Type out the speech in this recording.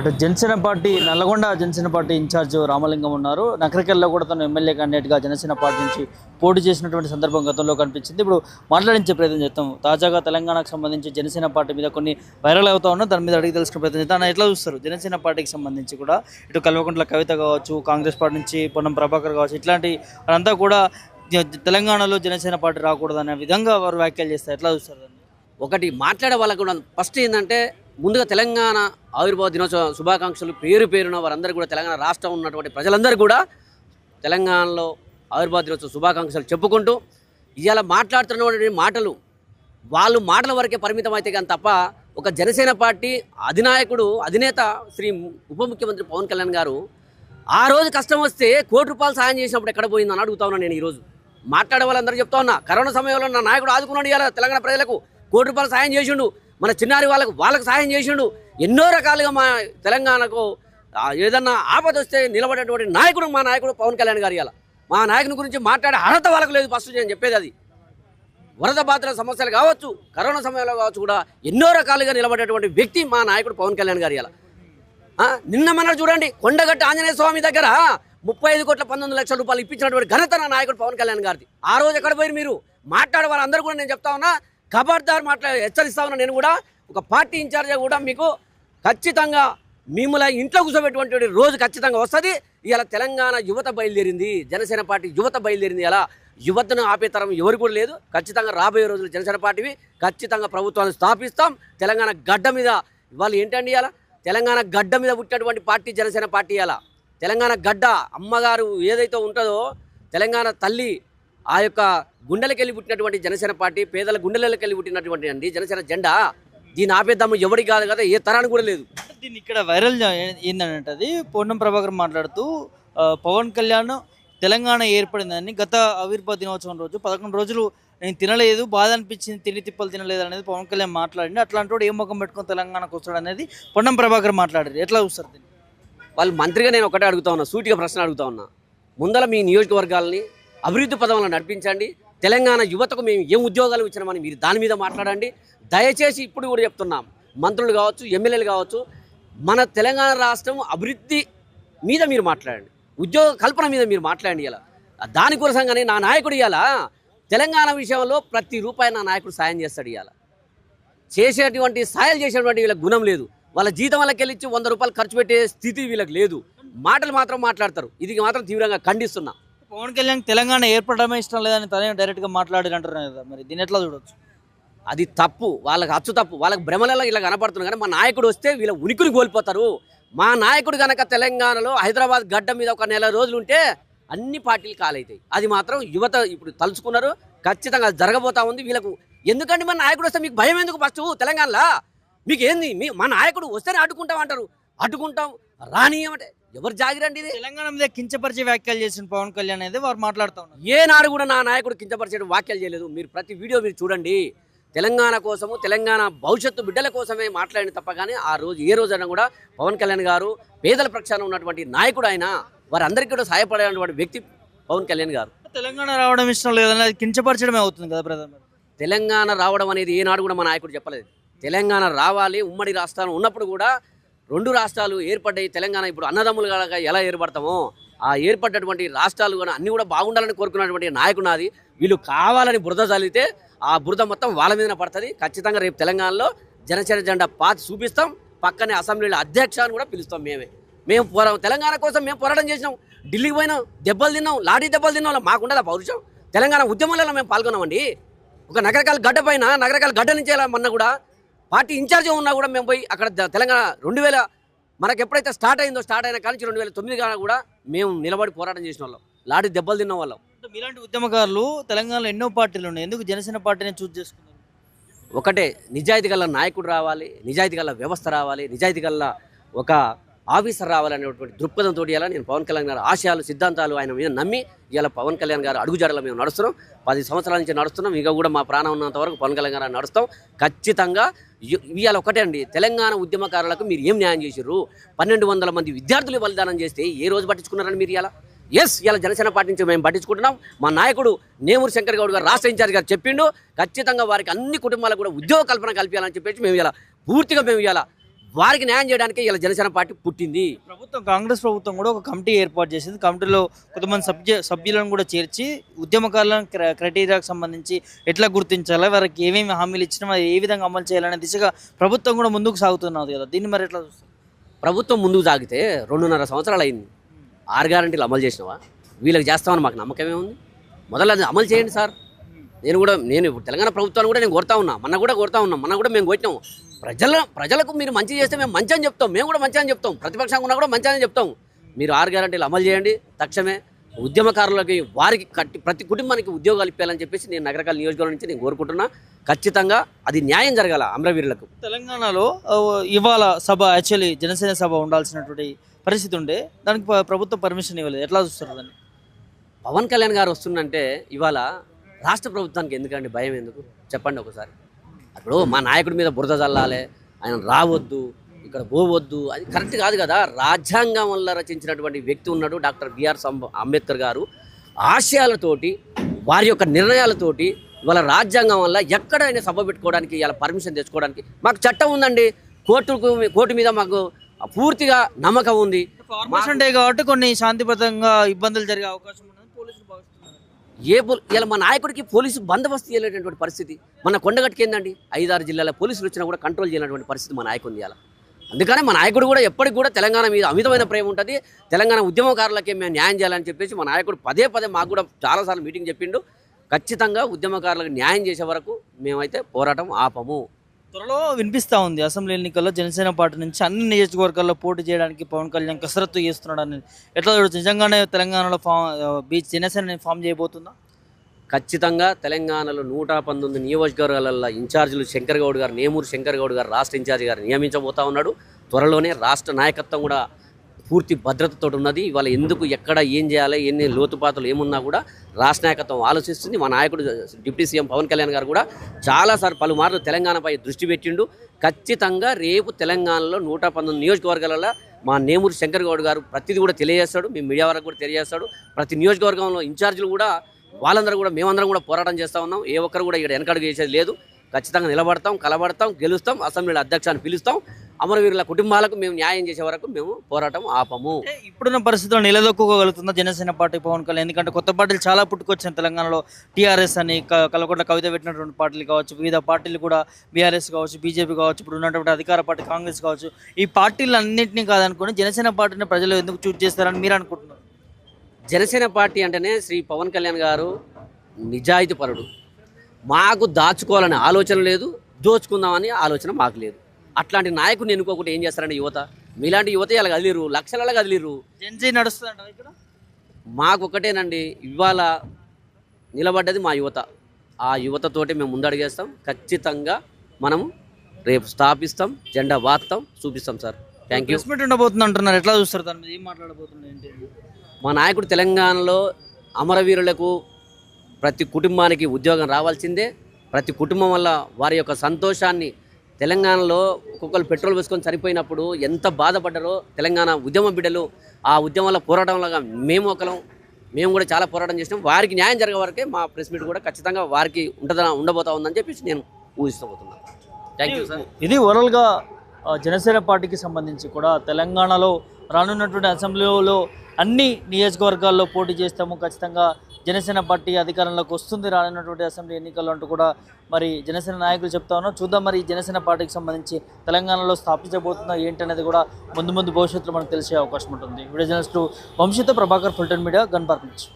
అటు Janasena party Nalgonda Janasena party incharge Ramalingam ఉన్నారు. నకరికల్లో కూడా తను ఎమ్మెల్యే క్యాండిడేట్గా జనసేన పార్టీ నుంచి పోటీ చేసినటువంటి సందర్భం గతంలో కనిపించింది. ఇప్పుడు మాట్లాడించే ప్రయత్నం చేస్తాం. తాజాగా తెలంగాణకు సంబంధించి జనసేన పార్టీ మీద కొన్ని వైరల్ అవుతా ఉన్నా దాని మీద అడిగి తెలుసుకునే ప్రయత్నం చేస్తాం. ఎట్లా చూస్తారు జనసేన పార్టీకి సంబంధించి కూడా ఇటు కల్వకుంట్ల కవిత కావచ్చు, కాంగ్రెస్ పార్టీ నుంచి పొన్నం ప్రభాకర్ కావచ్చు, ఇట్లాంటి వాళ్ళంతా కూడా తెలంగాణలో జనసేన పార్టీ రాకూడదనే విధంగా వారు వ్యాఖ్యలు చేస్తారు. ఎట్లా చూస్తారు? ఒకటి మాట్లాడే వాళ్ళకు కూడా ఫస్ట్ ఏంటంటే ముందుగా తెలంగాణ ఆవిర్భావ దినోత్సవ శుభాకాంక్షలు పేరున వారందరూ కూడా తెలంగాణ రాష్ట్రం ఉన్నటువంటి ప్రజలందరూ కూడా తెలంగాణలో ఆవిర్భావ దినోత్సవ శుభాకాంక్షలు చెప్పుకుంటూ ఇవాళ మాట్లాడుతున్నటువంటి మాటలు వాళ్ళు మాటల వరకే పరిమితం అయితే కానీ తప్ప ఒక జనసేన పార్టీ అధినేత శ్రీ ఉప ముఖ్యమంత్రి పవన్ కళ్యాణ్ గారు ఆ రోజు కష్టం వస్తే ₹1 సాయం చేసినప్పుడు ఎక్కడ పోయిందని అడుగుతా ఉన్నాను. నేను ఈరోజు మాట్లాడే వాళ్ళందరూ చెప్తా ఉన్నా, కరోనా సమయంలో నా నాయకుడు ఆదుకున్నాడు, ఇవాళ తెలంగాణ ప్రజలకు ₹1 సాయం చేసిండు, మన చిన్నారి వాళ్ళకు సాయం చేసిండు. ఎన్నో రకాలుగా మా తెలంగాణకు ఏదన్నా ఆపద వస్తే నిలబడేటువంటి నాయకుడు మా నాయకుడు పవన్ కళ్యాణ్ గారు. ఇవాళ మా నాయకుని గురించి మాట్లాడే అర్హత వాళ్ళకు లేదు. ఫస్ట్ నేను చెప్పేది అది. వరద బాధితుల సమస్యలు కావచ్చు, కరోనా సమయంలో కావచ్చు కూడా ఎన్నో రకాలుగా నిలబడేటువంటి వ్యక్తి మా నాయకుడు పవన్ కళ్యాణ్ గారు. ఇవాళ నిన్న మన చూడండి, కొండగట్టు ఆంజనేయ స్వామి దగ్గర 35,19,00,000 ఇప్పించినటువంటి ఘనత నా నాయకుడు పవన్ కళ్యాణ్ గారిది. ఆ రోజు ఎక్కడ పోయి మీరు మాట్లాడే వాళ్ళందరూ కూడా నేను చెప్తా ఉన్నా, ఖబర్దార్ హెచ్చరిస్తా ఉన్నా. నేను కూడా ఒక పార్టీ ఇన్ఛార్జ్గా కూడా మీకు ఖచ్చితంగా మిమ్మల్ని ఇంట్లో కూర్చోబెట్టుకుంటే రోజు ఖచ్చితంగా వస్తుంది. ఇలా తెలంగాణ యువత బయలుదేరింది, జనసేన పార్టీ యువత బయలుదేరింది. ఇలా యువతను ఆపే తరం ఎవరు కూడా లేదు. ఖచ్చితంగా రాబోయే రోజులు జనసేన పార్టీవి ఖచ్చితంగా ప్రభుత్వాన్ని స్థాపిస్తాం. తెలంగాణ గడ్డ మీద ఇవాళ ఏంటండి, ఇలా తెలంగాణ గడ్డ మీద పుట్టినటువంటి పార్టీ జనసేన పార్టీ. ఇలా తెలంగాణ గడ్డ అమ్మగారు ఏదైతే ఉంటుందో తెలంగాణ తల్లి ఆ యొక్క గుండెలకెళ్ళి పుట్టినటువంటి జనసేన పార్టీ, పేదల గుండెలకెళ్ళి పుట్టినటువంటి అండి జనసేన జెండా. దీన్ని ఆపేద్దాము ఎవరికి కాదు కదా, ఏ తరానికి కూడా లేదు. దీన్ని ఇక్కడ వైరల్ ఏంటంటే అది పొన్నం ప్రభాకర్ మాట్లాడుతూ పవన్ కళ్యాణ్ తెలంగాణ ఏర్పడిందని గత ఆవిర్భావ దినోత్సవం రోజు 11 రోజులు నేను తినలేదు, బాధ అనిపించింది, తిండి తిప్పలు తినలేదు అనేది పవన్ కళ్యాణ్ మాట్లాడింది. అట్లాంటి వాడు ఏ ముఖం పెట్టుకొని తెలంగాణకు వస్తాడు అనేది పొన్నం ప్రభాకర్ మాట్లాడారు. ఎట్లా చూస్తారు దీన్ని? వాళ్ళు మంత్రిగా నేను ఒకటే అడుగుతా ఉన్నా, సూటిగా ప్రశ్న అడుగుతా ఉన్నా. ముందర మీ నియోజకవర్గాలని అభివృద్ధి పదంలో నడిపించండి. తెలంగాణ యువతకు మేము ఏం ఉద్యోగాలు ఇచ్చినామని మీరు దాని మీద మాట్లాడండి. దయచేసి ఇప్పుడు కూడా చెప్తున్నాం, మంత్రులు కావచ్చు, ఎమ్మెల్యేలు కావచ్చు, మన తెలంగాణ రాష్ట్రం అభివృద్ధి మీద మీరు మాట్లాడండి, ఉద్యోగ కల్పన మీద మీరు మాట్లాడండి. ఇలా దానికోసంగానే నా నాయకుడు ఇవాళ తెలంగాణ విషయంలో ప్రతి రూపాయి నా నాయకుడు సాయం చేస్తాడు. ఇవాళ చేసేటువంటి సాయాలు చేసేటువంటి వీళ్ళకి గుణం లేదు. వాళ్ళ జీతం వాళ్ళకి వెళ్ళి ₹100 ఖర్చు పెట్టే స్థితి వీళ్ళకి లేదు. మాటలు మాత్రం మాట్లాడతారు. ఇది మాత్రం తీవ్రంగా ఖండిస్తున్నా. పవన్ కళ్యాణ్ తెలంగాణ ఏర్పడమే ఇష్టం లేదని తనే డైరెక్ట్గా మాట్లాడినంటున్నారు కదా, మరి దీన్ని ఎట్లా చూడవచ్చు? అది తప్పు, వాళ్ళకి అచ్చు తప్పు. వాళ్ళకి భ్రమలలో ఇలా కనపడుతుంది. కానీ మా నాయకుడు వస్తే వీళ్ళ ఉనికిని కోల్పోతారు. మా నాయకుడు కనుక తెలంగాణలో హైదరాబాద్ గడ్డ మీద ఒక నెల రోజులు ఉంటే అన్ని పార్టీలు కాలవుతాయి. అది మాత్రం యువత ఇప్పుడు తలుచుకున్నారు. ఖచ్చితంగా జరగబోతా ఉంది వీళ్ళకు. ఎందుకంటే మా నాయకుడు వస్తే మీకు భయం ఎందుకు? ఫస్ట్ తెలంగాణలో మీకు ఏంది, మా నాయకుడు వస్తేనే అడ్డుకుంటాం అంటారు. అడ్డుకుంటాం రానియమంటే ఎవరు జాగిరండి? ఇది తెలంగాణ మీద కించపరిచే వ్యాఖ్యలు చేసిన పవన్ కళ్యాణ్ అనేది వారు మాట్లాడుతూ ఉన్నారు. ఏనాడు కూడా నా నాయకుడు కించపరిచే వ్యాఖ్యలు చేయలేదు. మీరు ప్రతి వీడియో మీరు చూడండి. తెలంగాణ కోసము, తెలంగాణ భవిష్యత్తు బిడ్డల కోసమే మాట్లాడిన తప్ప కానీ ఆ రోజు ఏ రోజైనా కూడా పవన్ కళ్యాణ్ గారు పేదల పక్షాన ఉన్నటువంటి నాయకుడు, ఆయన వారందరికీ కూడా సహాయపడేటువంటి వ్యక్తి పవన్ కళ్యాణ్ గారు. తెలంగాణ రావడం ఇష్టం లేదని అది కించపరచడమే అవుతుంది కదా ప్రధాని. తెలంగాణ రావడం అనేది ఏనాడు కూడా మా నాయకుడు చెప్పలేదు. తెలంగాణ రావాలి, ఉమ్మడి రాష్ట్రాలు ఉన్నప్పుడు కూడా 2 రాష్ట్రాలు ఏర్పడ్డాయి. తెలంగాణ ఇప్పుడు అన్నదమ్ములుగా ఎలా ఏర్పడతామో ఆ ఏర్పడ్డటువంటి రాష్ట్రాలు కూడా అన్నీ కూడా బాగుండాలని కోరుకున్నటువంటి నాయకుడు నాది. వీళ్ళు కావాలని బురద చల్లితే ఆ బురద మొత్తం వాళ్ళ మీదనే పడుతుంది. ఖచ్చితంగా రేపు తెలంగాణలో జనసేన జెండా పాతి చూపిస్తాం. పక్కనే అసెంబ్లీలో అధ్యక్షాన్ని కూడా పిలుస్తాం. మేము తెలంగాణ కోసం మేము పోరాటం చేసినాం. ఢిల్లీకి పోయినాం, దెబ్బలు తిన్నాం, లాఠీ దెబ్బలు తిన్నాం. మాకుండదా పౌరుషం? తెలంగాణ ఉద్యమంలో మేము పాల్గొన్నామండి. ఒక నగరకాల గడ్డ పైన, నగరకాల గడ్డ నుంచి మొన్న కూడా పార్టీ ఇన్ఛార్జ్ ఉన్నా కూడా మేము పోయి అక్కడ తెలంగాణ 2000 మనకు ఎప్పుడైతే స్టార్ట్ అయిన కానీ 2009 కూడా మేము నిలబడి పోరాటం చేసిన వాళ్ళం, లాఠీ దెబ్బలు తిన్న వాళ్ళం. మీలాంటి ఉద్యమకారులు తెలంగాణలో ఎన్నో పార్టీలు ఉన్నాయి, ఎందుకు జనసేన పార్టీని చూస్ చేసుకున్నారు? ఒకటే, నిజాయితీ గల నాయకుడు రావాలి, నిజాయితీ గల వ్యవస్థ రావాలి, నిజాయితీ గల ఒక ఆఫీసర్ రావాలనేటువంటి దృక్పథంతో ఇలా నేను పవన్ కళ్యాణ్ గారు ఆశయాలు, సిద్ధాంతాలు ఆయన మీద నమ్మి ఇలా పవన్ కళ్యాణ్ గారు అడుగుజాడలో మేము నడుస్తున్నాం. 10 సంవత్సరాల నుంచి నడుస్తున్నాం. ఇక కూడా మా ప్రాణం ఉన్నంత వరకు పవన్ కళ్యాణ్ గారు నడుస్తాం. ఖచ్చితంగా ఇవాళ ఒకటే అండి, తెలంగాణ ఉద్యమకారులకు మీరు ఏం న్యాయం చేసిర్రు? 1200 మంది విద్యార్థులు బలిదానం చేస్తే ఏ రోజు పట్టించుకున్నారని మీరు? ఇలా జనసేన పార్టీ నుంచి మేము పట్టించుకుంటున్నాం. మా నాయకుడు నేమూరు శంకర్ గౌడ్ గారు రాష్ట్ర ఇన్ఛార్జ్ గారు చెప్పిండు, ఖచ్చితంగా వారికి అన్ని కుటుంబాలకు కూడా ఉద్యోగ కల్పన కల్పించాలని చెప్పేసి మేము ఇలా పూర్తిగా మేము ఇలా వారికి న్యాయం చేయడానికి ఇలా జనసేన పార్టీ పుట్టింది. ప్రభుత్వం కాంగ్రెస్ ప్రభుత్వం కూడా ఒక కమిటీ ఏర్పాటు చేసింది. కమిటీలో కొంతమంది సభ్యులను కూడా చేర్చి ఉద్యమకారులను క్రైటీరియాకి సంబంధించి ఎట్లా గుర్తించాలి, వారికి ఏమేమి హామీలు ఇచ్చినా ఏ విధంగా అమలు చేయాలనే దిశగా ప్రభుత్వం కూడా ముందుకు సాగుతున్నది కదా. దీన్ని మరి ఎట్లా చూస్తారు? ప్రభుత్వం ముందుకు సాగితే 2.5 సంవత్సరాలు అయింది. 6 గ్యారెంటీలు అమలు చేసినవా? వీళ్ళకి చేస్తామని మాకు నమ్మకమే ఉంది. మొదలు అది అమలు చేయండి సార్. నేను ఇప్పుడు తెలంగాణ ప్రభుత్వాన్ని కూడా నేను కోరుతా ఉన్నా, మొన్న కూడా మేము కొట్టినాము. ప్రజలకు మీరు మంచి చేస్తే మేము మంచి అని చెప్తాం, మేము కూడా మంచి అని చెప్తాం, ప్రతిపక్షంగా ఉన్నా కూడా మంచి అని చెప్తాం. మీరు 6 గ్యారెంటీలు అమలు చేయండి తక్షణమే. ఉద్యమకారులకి వారికి ప్రతి కుటుంబానికి ఉద్యోగాలు ఇప్పాలని చెప్పేసి నేను నగరకాల నియోజకవర్గం నుంచి నేను కోరుకుంటున్నా. ఖచ్చితంగా అది న్యాయం జరగాల అమరవీరులకు. తెలంగాణలో ఇవాళ సభ యాక్చువల్లీ జనసేన సభ ఉండాల్సినటువంటి పరిస్థితి ఉండే, దానికి ప్రభుత్వం పర్మిషన్ ఇవ్వలేదు. ఎట్లా చూస్తారు దాన్ని? పవన్ కళ్యాణ్ గారు వస్తుందంటే ఇవాళ రాష్ట్ర ప్రభుత్వానికి ఎందుకండి భయం? ఎందుకు చెప్పండి ఒకసారి. అప్పుడు మా నాయకుడి మీద బురద చల్లాలి, ఆయన రావద్దు, ఇక్కడ పోవద్దు, అది కరెక్ట్ కాదు కదా. రాజ్యాంగం వల్ల రచించినటువంటి వ్యక్తి ఉన్నాడు డాక్టర్ బిఆర్ అంబేద్కర్ గారు. ఆశయాలతోటి వారి యొక్క నిర్ణయాలతోటి ఇవాళ రాజ్యాంగం వల్ల ఎక్కడైనా సభ పెట్టుకోవడానికి ఇలా పర్మిషన్ తెచ్చుకోవడానికి మాకు చట్టం ఉందండి. కోర్టు మీద మాకు పూర్తిగా నమ్మకం ఉంది. ఫార్మేషన్ డే కాబట్టి కొన్ని శాంతిబద్ధంగా ఇబ్బందులు జరిగే అవకాశం ఉన్నది పోలీసులు భావిస్తున్నారు. ఇలా మా నాయకుడికి పోలీసు బందోబస్తు చేయలేనటువంటి పరిస్థితి. మన కొండగట్టుకి ఏందండి 5-6 జిల్లాల పోలీసులు వచ్చినా కూడా కంట్రోల్ చేయలేనటువంటి పరిస్థితి మా నాయకుడు ఇవాళ. అందుకనే మా నాయకుడు కూడా ఎప్పటికి కూడా తెలంగాణ మీద అమితమైన ప్రేమ ఉంటుంది. తెలంగాణ ఉద్యమకారులకే మేము న్యాయం చేయాలని చెప్పేసి మా నాయకుడు పదే మాకు కూడా చాలాసార్లు మీటింగ్ చెప్పిండు. ఖచ్చితంగా ఉద్యమకారులకు న్యాయం చేసే వరకు మేమైతే పోరాటం ఆపము. త్వరలో వినిపిస్తూ ఉంది అసెంబ్లీ ఎన్నికల్లో జనసేన పార్టీ నుంచి అన్ని నియోజకవర్గాల్లో పోటీ చేయడానికి పవన్ కళ్యాణ్ కసరత్తు చేస్తున్నాడు అని ఎట్లా చూడొచ్చు? నిజంగానే తెలంగాణలో జనసేన ఫామ్ చేయబోతుందా? ఖచ్చితంగా తెలంగాణలో 119 నియోజకవర్గాలలో ఇన్ఛార్జీలు శంకర్ గౌడ్ గారు, నేమూరు శంకర్ గౌడ్ గారు రాష్ట్ర ఇన్ఛార్జి గారు నియమించబోతా ఉన్నాడు. త్వరలోనే రాష్ట్ర నాయకత్వం కూడా పూర్తి భద్రతతో ఉన్నది. ఇవాళ ఎందుకు ఎక్కడ ఏం చేయాలి, ఎన్ని లోతుపాతలు ఏమున్నా కూడా రాష్ట్ర నాయకత్వం ఆలోచిస్తుంది. మా నాయకుడు డిప్యూటీ సీఎం పవన్ కళ్యాణ్ గారు కూడా చాలాసార్లు పలుమార్లు తెలంగాణపై దృష్టి పెట్టిండు. ఖచ్చితంగా రేపు తెలంగాణలో 119 నియోజకవర్గాలలో మా నేమూరు శంకర్ గౌడ్ గారు ప్రతిదీ కూడా తెలియజేస్తాడు. మేము మీడియా వరకు కూడా తెలియజేస్తాడు. ప్రతి నియోజకవర్గంలో ఇన్ఛార్జీలు కూడా వాళ్ళందరూ కూడా మేమందరం కూడా పోరాటం చేస్తూ ఉన్నాం. ఏ ఒక్కరు కూడా ఇక్కడ వెనకడుగు చేసేది లేదు. ఖచ్చితంగా నిలబడతాం, కలబడతాం, గెలుస్తాం, అసెంబ్లీలో అధ్యక్షాన్ని పిలుస్తాం. అమరవీరుల కుటుంబాలకు మేము న్యాయం చేసే వరకు మేము పోరాటం ఆపము. ఇప్పుడున్న పరిస్థితుల్లో నిలదొక్కుకోగలుగుతుందా జనసేన పార్టీ పవన్ కళ్యాణ్? ఎందుకంటే కొత్త పార్టీలు చాలా పుట్టుకొచ్చాయి తెలంగాణలో. టీఆర్ఎస్ అని కలకొండ కవిత పెట్టినటువంటి పార్టీలు కావచ్చు, వివిధ పార్టీలు కూడా బీఆర్ఎస్ కావచ్చు, బీజేపీ కావచ్చు, ఇప్పుడు ఉన్నటువంటి అధికార పార్టీ కాంగ్రెస్ కావచ్చు. ఈ పార్టీలు అన్నింటినీ కాదనుకుని జనసేన పార్టీని ప్రజలు ఎందుకు చూస్ చేస్తారని మీరు అనుకుంటున్నారు? జనసేన పార్టీ అంటేనే శ్రీ పవన్ కళ్యాణ్ గారు నిజాయితీ పరుడు. మాకు దాచుకోవాలనే ఆలోచన లేదు, దోచుకుందామని ఆలోచన మాకు లేదు. అట్లాంటి నాయకుడిని ఎన్నుకోకుండా ఏం చేస్తారండి యువత? మీలాంటి యువత ఇలా కదిలిరు, లక్షలలో కదిలిరు. జెన్జీ నడుస్తుందంట ఇక్కడ. మాకు ఒకటేనండి, ఇవాళ నిలబడ్డది మా యువత. ఆ యువతతోటి మేము ముందడుగేస్తాం. ఖచ్చితంగా మనము రేపు స్థాపిస్తాం, జెండా వాత్తాం, చూపిస్తాం సార్. Thank you. ప్రెస్ ఉండబోతుంది అంటున్నారు, ఎట్లా చూస్తారు? దాని మీద ఏం మాట్లాడబోతుంది ఏంటి? మా నాయకుడు తెలంగాణలో అమరవీరులకు ప్రతి కుటుంబానికి ఉద్యోగం రావాల్సిందే. ప్రతి కుటుంబం వల్ల వారి యొక్క సంతోషాన్ని, తెలంగాణలో ఒక్కొక్కరు పెట్రోల్ వేసుకొని చనిపోయినప్పుడు ఎంత బాధపడ్డారో తెలంగాణ ఉద్యమ బిడ్డలు, ఆ ఉద్యమంలో పోరాటంలాగా మేము కూడా చాలా పోరాటం చేసినాం. వారికి న్యాయం జరిగే వరకే మా ప్రెస్ మీట్ కూడా ఖచ్చితంగా వారికి ఉండబోతా ఉందని చెప్పేసి నేను ఊహిస్తబోతున్నాను. Thank you sir. ఇది ఓవరాల్గా జనసేన పార్టీకి సంబంధించి కూడా తెలంగాణలో రానున్నటువంటి అసెంబ్లీలో అన్ని నియోజకవర్గాల్లో పోటీ చేస్తాము, ఖచ్చితంగా జనసేన పార్టీ అధికారంలోకి వస్తుంది రానున్నటువంటి అసెంబ్లీ ఎన్నికల్లో అంటూ కూడా మరి జనసేన నాయకులు చెప్తా ఉన్నారు. చూద్దాం మరి జనసేన పార్టీకి సంబంధించి తెలంగాణలో స్థాపించబోతుందా ఏంటనేది కూడా ముందు భవిష్యత్తులో మనకు తెలిసే అవకాశం ఉంటుంది. వీడియో జర్నలిస్టు వంశీతో ప్రభాకర్, ఫుల్టన్ మీడియా, గన్ పార్క్ నుంచి.